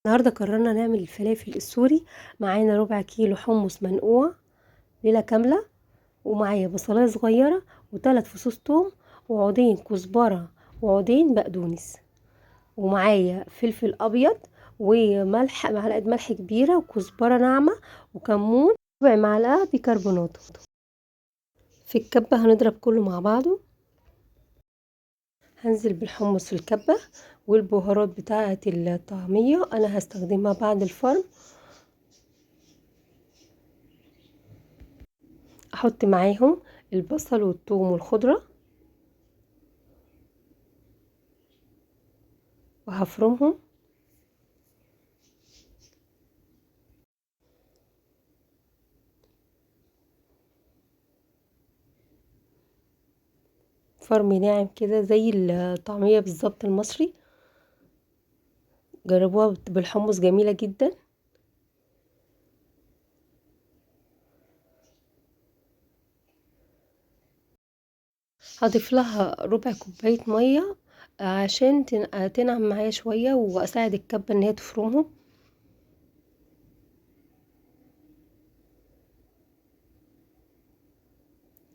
النهارده قررنا نعمل الفلافل السوري. معانا ربع كيلو حمص منقوع ليلة كاملة، ومعايا بصلاية صغيرة وثلاث فصوص توم وعودين كزبرة وعودين بقدونس، ومعايا فلفل ابيض وملح، معلقة ملح كبيرة وكزبرة ناعمة وكمون، ربع معلقة بيكربونات. في الكبة هنضرب كله مع بعضه. هنزل بالحمص في الكبة والبهارات بتاعة الطعمية انا هستخدمها بعد الفرم. احط معاهم البصل والثوم والخضرة وهفرمهم. فرم ناعم كده زي الطعمية بالظبط المصري. جربوها بالحمص جميلة جدا. هضيف لها ربع كوباية مية عشان تنعم معايا شوية واساعد الكبة ان هي تفرمهم.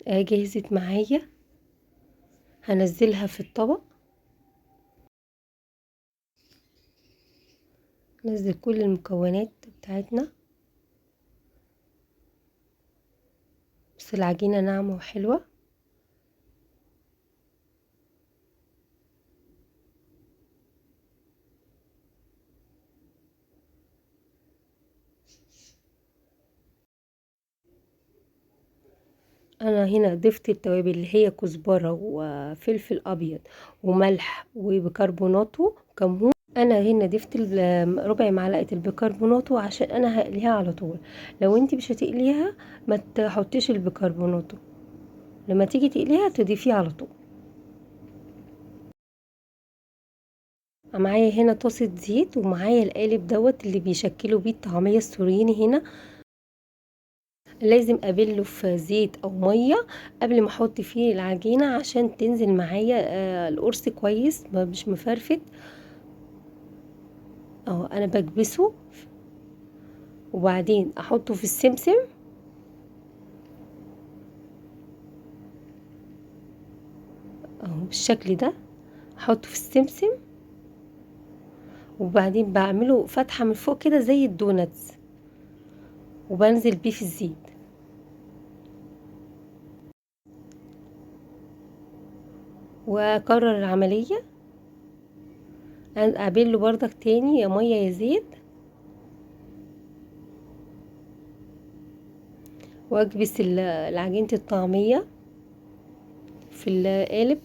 جهزت معايا، هنزلها في الطبق. نزل كل المكونات بتاعتنا، بس العجينة ناعمة وحلوة. انا هنا ضفت التوابل اللي هي كزبرة وفلفل ابيض وملح وبيكربوناتو وكمون. انا هنا ضفت ربع معلقه البيكربوناتو عشان انا هقليها على طول. لو انت مش هتقليها ما تحطيش البيكربوناتو، لما تيجي تقليها تضيفيه على طول. معايا هنا طاسه زيت ومعايا القالب دوت اللي بيشكلوا بيه الطعميه السوريني. هنا لازم ابله في زيت او ميه قبل ما احط فيه العجينه عشان تنزل معايا القرص كويس مش مفرفت. اهو انا بكبسه وبعدين احطه في السمسم اهو بالشكل ده. احطه في السمسم وبعدين بعمله فتحة من فوق كده زي الدوناتس وبنزل بيه في الزيت. واكرر العملية، اعمله بردك تاني يا مية يا زيت، واكبس العجينة الطعمية في القالب.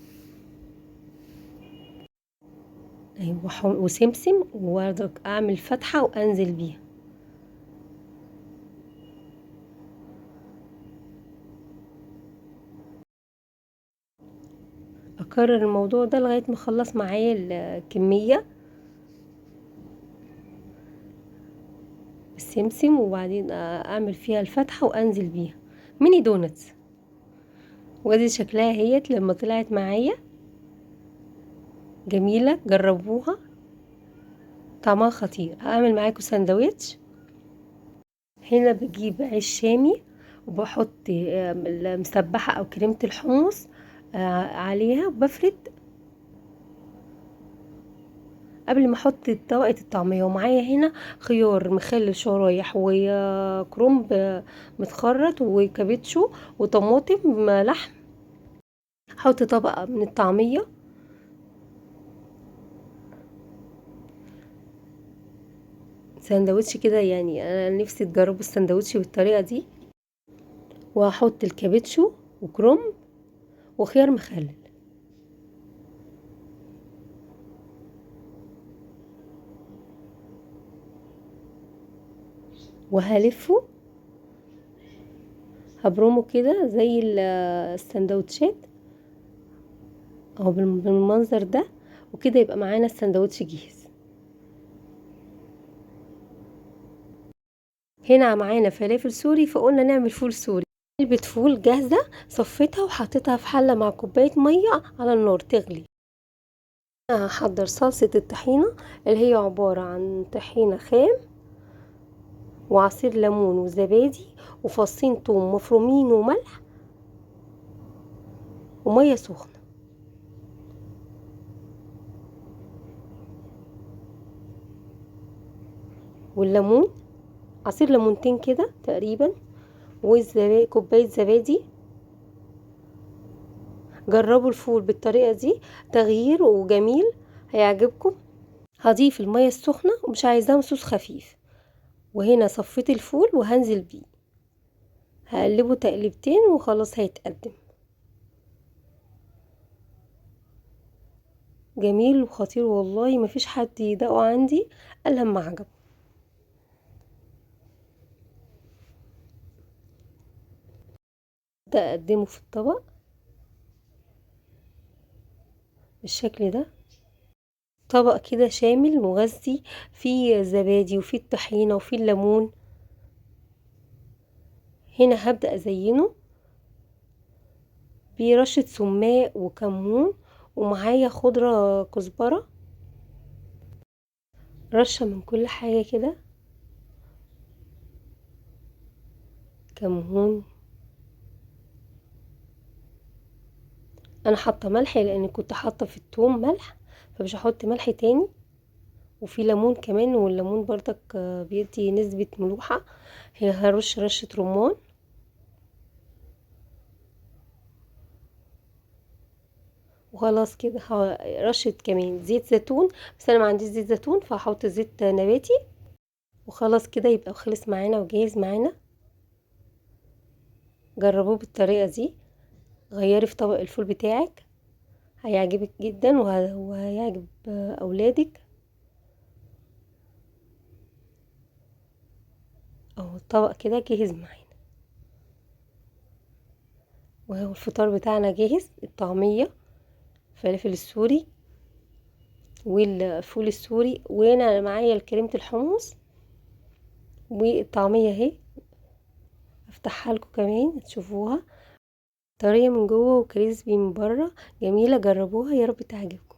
ايوه وسمسم وبرضك اعمل فتحة وانزل بيها. اكرر الموضوع ده لغاية ما اخلص معايا الكمية السمسم، وبعدين اعمل فيها الفتحة وانزل بيها ميني دونتس. وادي شكلها اهيت لما طلعت معايا جميلة. جربوها طعمها خطير. هعمل معاكم سندوتش. هنا بجيب عيش شامي وبحط المسبحة او كريمة الحمص عليها وبفرد قبل ما احط طبقة الطعمية. ومعايا هنا خيار مخلل شرايح وكرنب متخرط وكابيتشو وطماطم لحم. احط طبقة من الطعمية. سندوتش كده يعني انا نفسي تجربوا السندوتش بالطريقة دي. وهحط الكابيتشو وكرنب وخيار مخلل وهلفه. هبرمه كده زي السندوتشات اهو بالمنظر ده، وكده يبقى معانا السندوتش جاهز. هنا معانا فلافل سوري فقلنا نعمل فول سوري. علبة فول جاهزة صفيتها وحطيتها في حلة مع كوباية مية على النار تغلي. هحضر صلصة الطحينة اللي هي عبارة عن طحينة خام وعصير ليمون وزبادي وفصين توم مفرومين وملح ومية سخنة. والليمون عصير ليمونتين كده تقريبا، كوباية زبادي. جربوا الفول بالطريقة دي، تغيير وجميل هيعجبكم. هضيف المية السخنة ومش عايزاه صوص خفيف، وهنا صفيت الفول وهنزل بيه، هقلبه تقلبتين وخلاص هيتقدم. جميل وخطير والله، مفيش حد يدقه عندي الا لما عجبه. ده اقدمه في الطبق بالشكل ده، طبق كده شامل مغذي، فيه زبادي وفيه الطحينة وفيه الليمون. هنا هبدأ ازينه برشة سماق وكمون، ومعايا خضرة كزبرة، رشة من كل حاجة كده، كمون. انا حاطه ملح لان كنت حاطه في الثوم ملح، فمش هحط ملح تاني. وفي ليمون كمان، والليمون برضك بيدي نسبة ملوحة. هي هرش رشة رمان، وخلاص كده رشة كمان زيت زيتون، بس انا ما عنديش زيت زيتون فهحط زيت نباتي. وخلاص كده يبقى خلص معانا وجاهز معانا. جربوه بالطريقة دي، غيري في طبق الفول بتاعك، هيعجبك جدا وهيعجب اولادك. اهو الطبق كده جاهز معانا، وهو الفطار بتاعنا جاهز. الطعمية، الفلافل السوري والفول السوري، وانا معايا كريمة الحمص والطعمية اهي. افتحها لكم كمان تشوفوها، طرية من جوه وكريسبي من بره، جميلة. جربوها يا رب تعجبكم.